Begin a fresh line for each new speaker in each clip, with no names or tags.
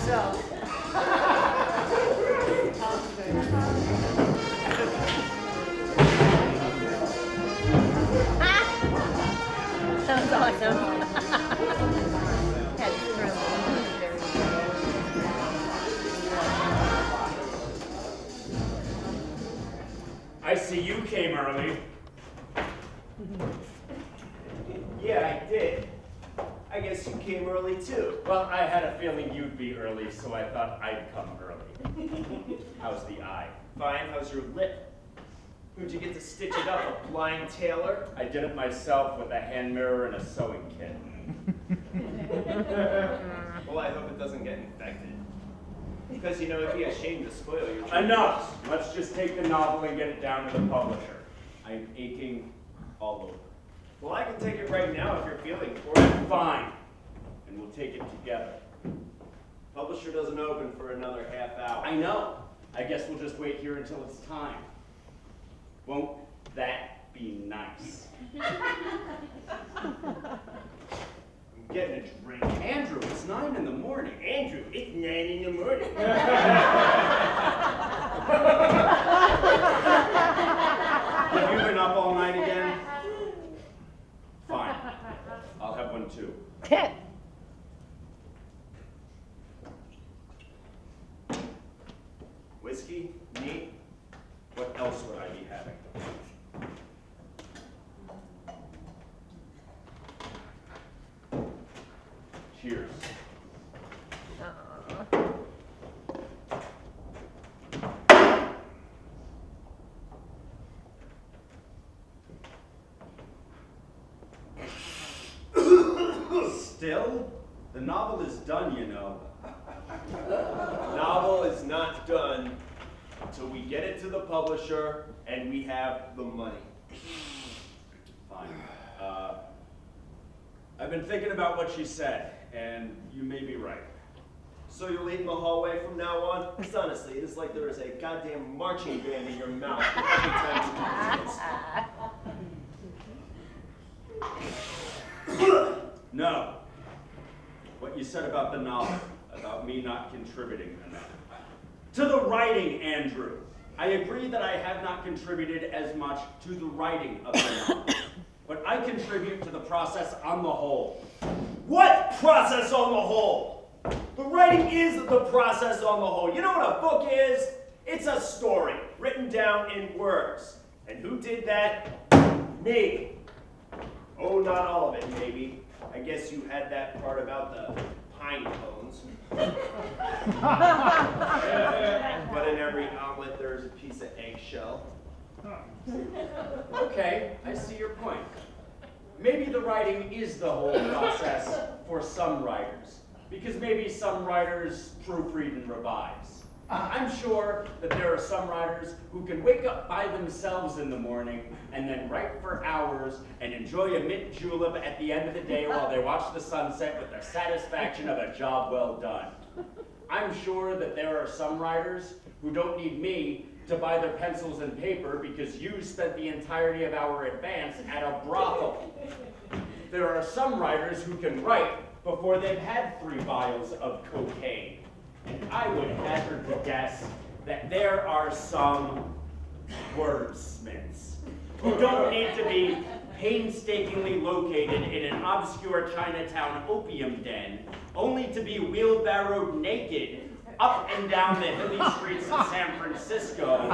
yourself. That was awesome. Had
I see you came early.
Yeah, I did. I guess you came early too.
Well, I had a feeling you'd be early, so I thought I'd come early. How's the eye?
Fine, how's your lip? Who'd you get to stitch it up, a blind tailor?
I did it myself with a hand mirror and a sewing kit.
Well, I hope it doesn't get infected. Because, you know, it'd be a shame to spoil your trip.
Enough! Let's just take the novel and get it down to the publisher. I'm aching all over.
Well, I can take it right now if you're feeling for it.
Fine. And we'll take it together.
Publisher doesn't open for another half hour.
I know. I guess we'll just wait here until it's time. Won't that be nice?
I'm getting a drink.
Andrew, it's 9 in the morning.
Andrew, it's 9 in the morning.
Have you been up all night again? Fine. I'll have one too.
Whiskey? Neat?
What else would I be having? Cheers. Still? The novel is done, you know.
Novel is not done until we get it to the publisher and we have the money.
Fine. I've been thinking about what she said, and you may be right.
So you'll eat in the hallway from now on? Because honestly, it is like there is a goddamn marching band in your mouth every time you do this.
No. What you said about the novel, about me not contributing enough. To the writing, Andrew. I agree that I have not contributed as much to the writing of the novel, but I contribute to the process on the whole.
What process on the whole? The writing is the process on the whole. You know what a book is? It's a story written down in words. And who did that? Me. Oh, not all of it, maybe. I guess you had that part about the pine cones. But in every omelet, there's a piece of eggshell.
Okay, I see your point. Maybe the writing is the whole process for some writers, because maybe some writers proofread and revise. I'm sure that there are some writers who can wake up by themselves in the morning and then write for hours and enjoy a mint julep at the end of the day while they watch the sunset with the satisfaction of a job well done. I'm sure that there are some writers who don't need me to buy their pencils and paper because you spent the entirety of our advance at a brothel. There are some writers who can write before they've had 3 vials of cocaine. And I would hazard to guess that there are some wordsmiths who don't need to be painstakingly located in an obscure Chinatown opium den, only to be wheelbarrowed naked up and down the hilly streets of San Francisco,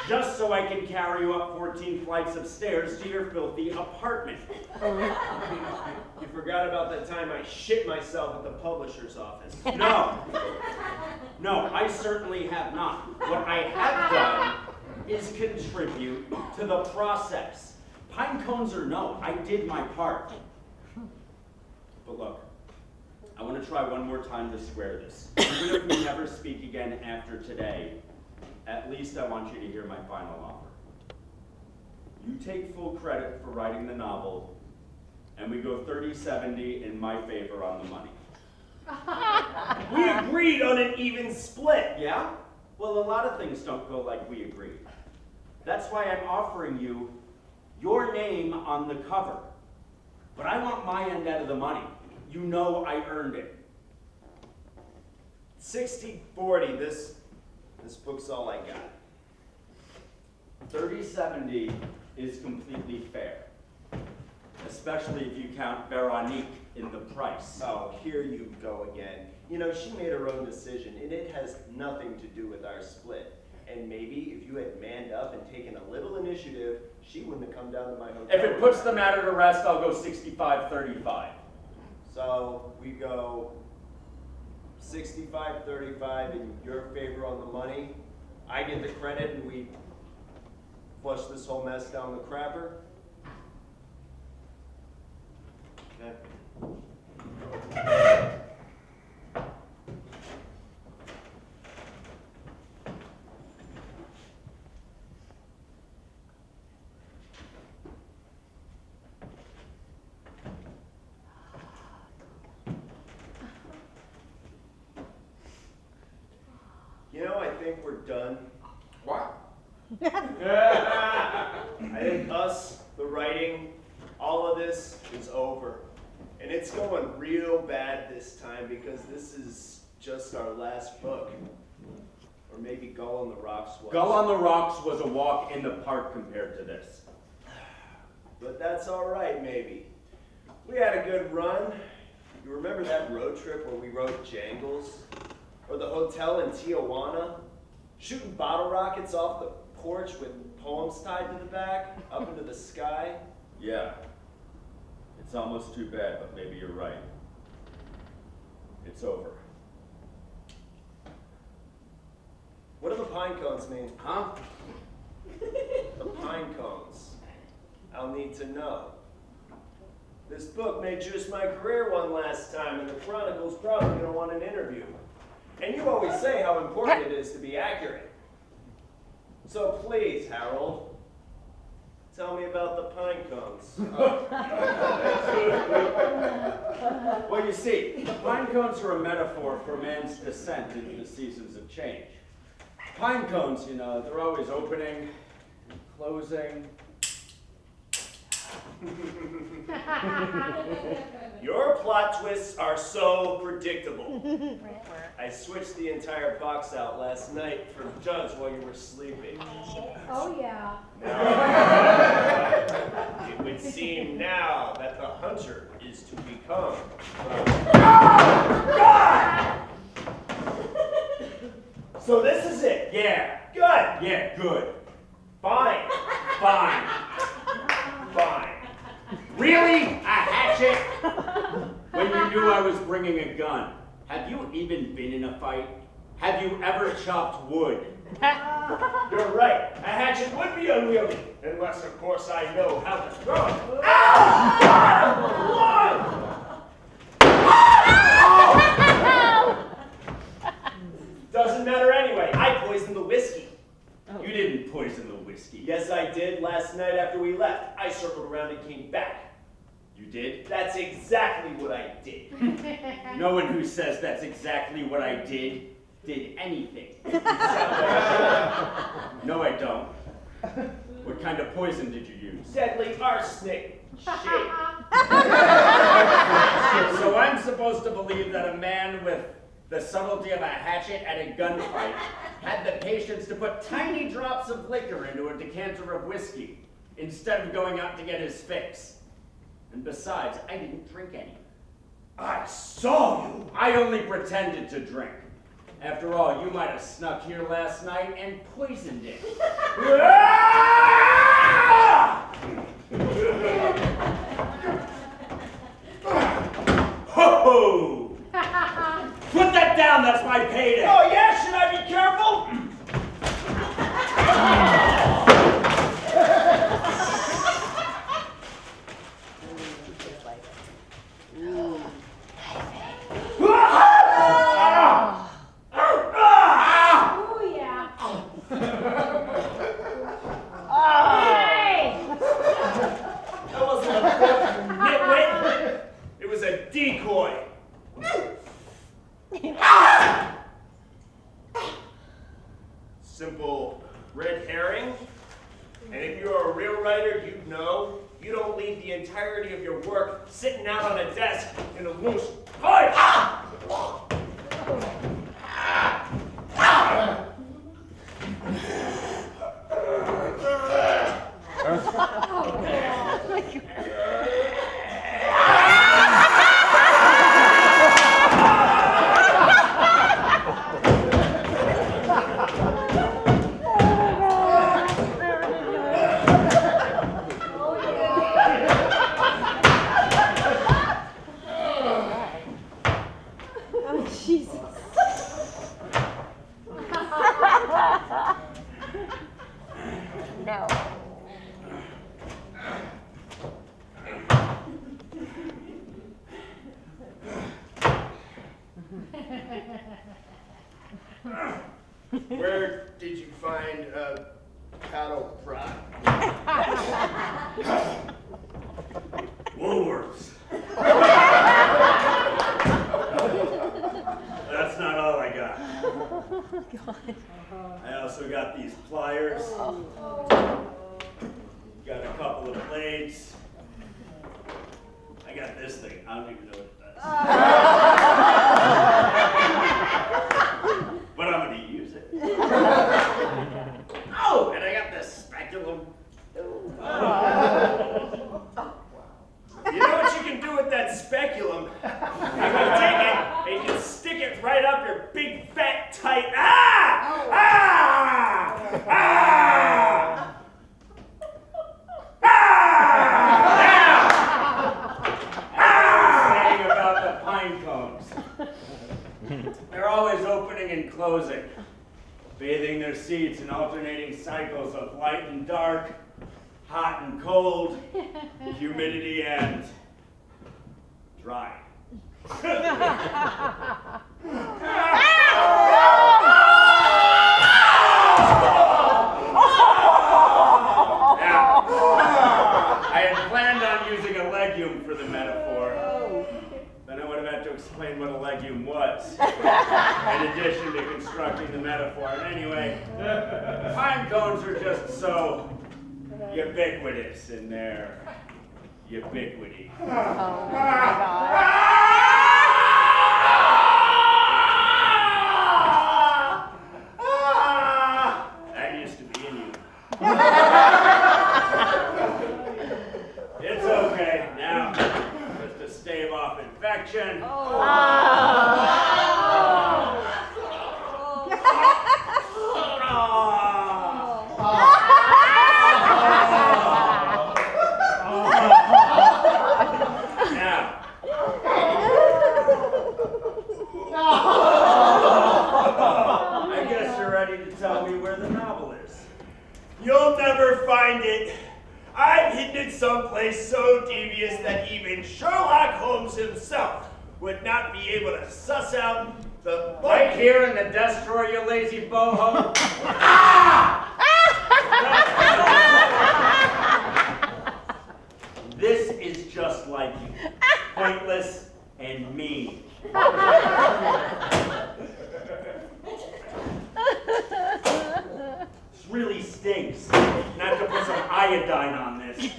just so I can carry you up 14 flights of stairs to your filthy apartment.
You forgot about that time I shit myself at the publisher's office.
No, I certainly have not. What I have done is contribute to the process. Pine cones or no, I did my part. But look, I want to try one more time to square this. Even if we never speak again after today, at least I want you to hear my final offer. You take full credit for writing the novel, and we go 30-70 in my favor on the money.
We agreed on an even split.
Yeah? Well, a lot of things don't go like we agreed. That's why I'm offering you your name on the cover. But I want my end out of the money. You know I earned it.
60-40, this book's all I got.
30-70 is completely fair. Especially if you count Veronique in the price.
Oh, here you go again. You know, she made her own decision, and it has nothing to do with our split. And maybe if you had manned up and taken a little initiative, she wouldn't have come down to my hotel.
If it puts the matter to rest, I'll go 65-35.
So we go 65-35 in your favor on the money. I get the credit, and we flush this whole mess down the crapper. Okay. You know, I think we're done.
What?
I think us, the writing, all of this is over. And it's going real bad this time because this is just our last book. Or maybe Go on the Rocks was.
Go on the Rocks was a walk in the park compared to this.
But that's all right, maybe. We had a good run. You remember that road trip where we rode Jangles? Or the hotel in Tijuana? Shooting bottle rockets off the porch with poems tied to the back, up into the sky?
Yeah. It's almost too bad, but maybe you're right. It's over.
What do the pine cones mean?
Huh?
The pine cones. I'll need to know. This book made juice my career one last time, and the Chronicle's probably going to want an interview. And you always say how important it is to be accurate. So please, Harold, tell me about the pine cones.
Well, you see, pine cones are a metaphor for man's descent into the seasons of change. Pine cones, you know, they're always opening, closing.
Your plot twists are so predictable. I switched the entire box out last night for Judd's while you were sleeping.
Oh, yeah.
Now, it would seem now that the hunter is to become. God! So this is it?
Yeah.
Good.
Yeah, good.
Fine.
Fine.
Fine.
Really? A hatchet? When you knew I was bringing a gun. Have you even been in a fight? Have you ever chopped wood?
You're right. A hatchet would be unwieldy, unless, of course, I know how to throw it. Ow! Doesn't matter anyway. I poisoned the whiskey.
You didn't poison the whiskey.
Yes, I did last night after we left. I circled around and came back.
You did?
That's exactly what I did.
No one who says that's exactly what I did anything. No, I don't. What kind of poison did you use?
Deadly arsenic. Shit.
So I'm supposed to believe that a man with the subtlety of a hatchet at a gunfight had the patience to put tiny drops of liquor into a decanter of whiskey instead of going out to get his fix. And besides, I didn't drink any.
I saw you.
I only pretended to drink. After all, you might have snuck here last night and poisoned it. Ho-ho! Put that down, that's my payday!
Oh yeah, should I be careful?
Oh, yeah. Hey!
That wasn't a book, nitwit. It was a decoy. Simple red herring. And if you're a real writer, you'd know you don't leave the entirety of your work sitting out on a desk in a loose pipe.
Oh, Jesus.
No.
Where did you find a paddle prod?
Woolworths. That's not all I got. I also got these pliers. Got a couple of blades. I got this thing. I don't even know what it does. But I'm going to use it. Oh, and I got this speculum. You know what you can do with that speculum? You can take it and you can stick it right up your big, fat, tight. Ah! Ah! Ah! Saying about the pine cones. They're always opening and closing, bathing their seeds in alternating cycles of light and dark, hot and cold, humidity and dry. Now, I had planned on using a legume for the metaphor. Then I would have had to explain what a legume was, in addition to constructing the metaphor. And anyway, pine cones are just so ubiquitous in their ubiquity.
Oh my God.
That used to be in you. It's okay. Now, just to stave off infection. I guess you're ready to tell me where the novel is. You'll never find it. I've hidden it someplace so devious that even Sherlock Holmes himself would not be able to suss out the book. Right here in the desk drawer, you lazy boho. This is just like you. Pointless and mean. This really stinks. Not to put some iodine on this.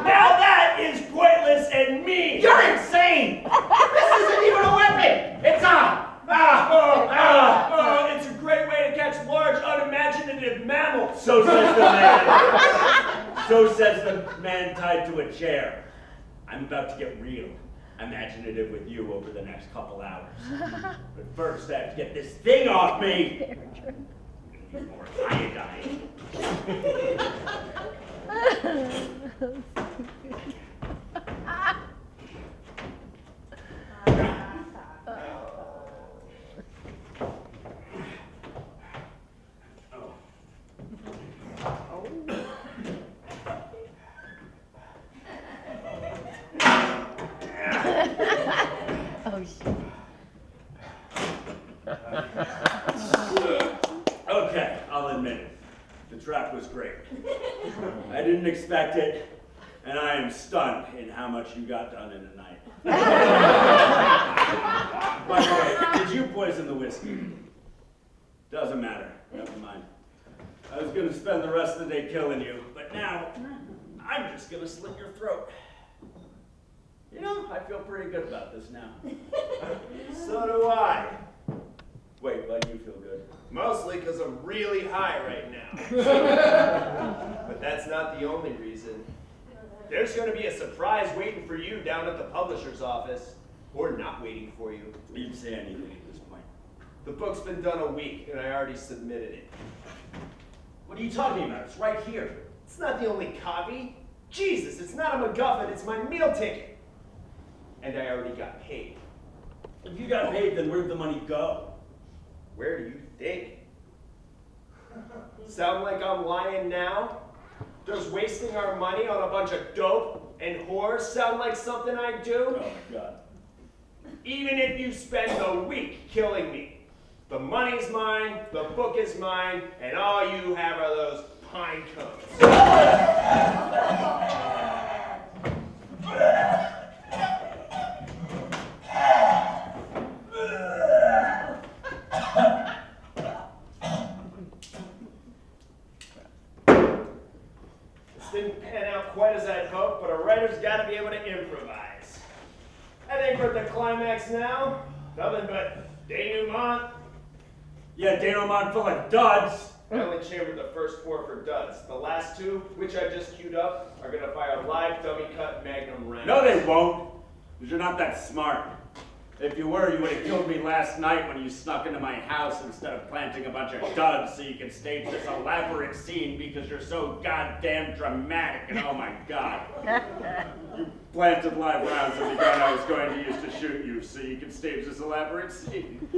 Now that is pointless and mean. You're insane. This isn't even a weapon. It's it's a great way to catch large, unimaginative mammals. So says the man. So says the man tied to a chair. I'm about to get real imaginative with you over the next couple hours. But first, I have to get this thing off me. Need more iodine. Okay, I'll admit it. The trap was great. I didn't expect it, and I am stunned in how much you got done in a night. By the way, did you poison the whiskey? Doesn't matter. Never mind. I was going to spend the rest of the day killing you, but now I'm just going to slit your throat. You know, I feel pretty good about this now. So do I. Wait, why do you feel good?
Mostly because I'm really high right now. But that's not the only reason.
There's going to be a surprise waiting for you down at the publisher's office. Or not waiting for you.
You didn't say anything at this point.
The book's been done a week, and I already submitted it.
What are you talking about? It's right here.
It's not the only copy. Jesus, it's not a MacGuffin, it's my meal ticket. And I already got paid.
If you got paid, then where'd the money go?
Where do you think? Sound like I'm lying now? Does wasting our money on a bunch of dope and whores sound like something I do?
Oh my God.
Even if you spend a week killing me, the money's mine, the book is mine, and all you have are those pine cones. This didn't pan out quite as I'd hoped, but a writer's got to be able to improvise. I think we're at the climax now. Nothing but denouement.
Yeah, denouement full of duds.
I only chambered the first 4 for duds. The last 2, which I just queued up, are gonna fire live dummy cut magnum rounds.
No, they won't. Because you're not that smart. If you were, you would have killed me last night when you snuck into my house instead of planting a bunch of duds so you could stage this elaborate scene because you're so goddamn dramatic and oh my God. You planted live rounds of the gun I was going to use to shoot you so you could stage this elaborate scene.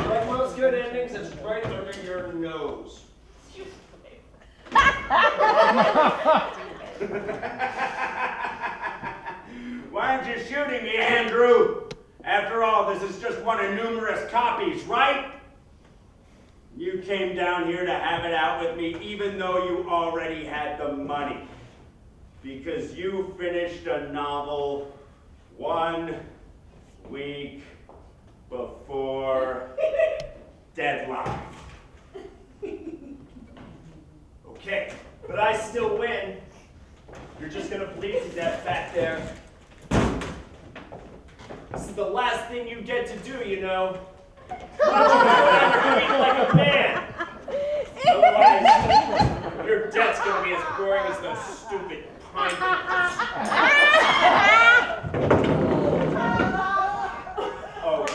Like most good endings, it's right under your nose.
Why aren't you shooting me, Andrew? After all, this is just one of numerous copies, right? You came down here to have it out with me even though you already had the money. Because you finished a novel 1 week before deadline.
Okay, but I still win. You're just gonna bleed to death back there. This is the last thing you get to do, you know. Like a man. Otherwise, your death's gonna be as boring as those stupid pine cones. Oh,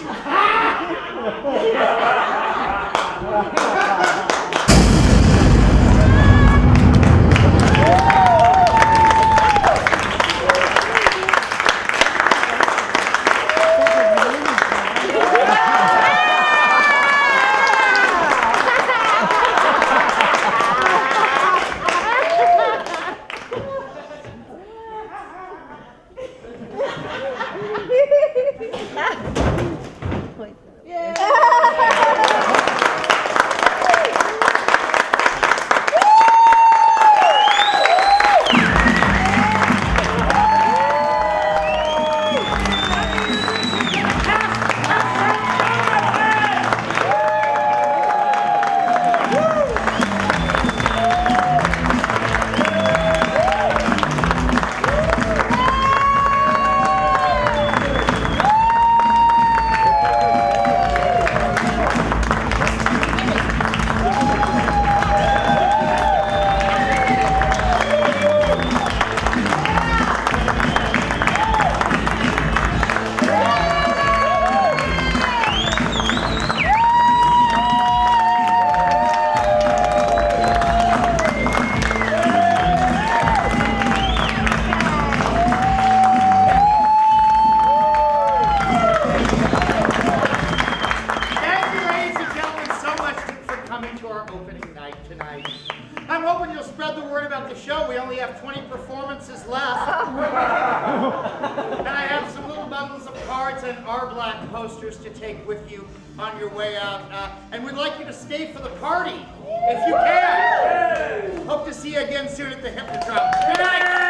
to take with you on your way out, and we'd like you to stay for the party if you can. Hope to see you again soon at the Hypnotron. Good night.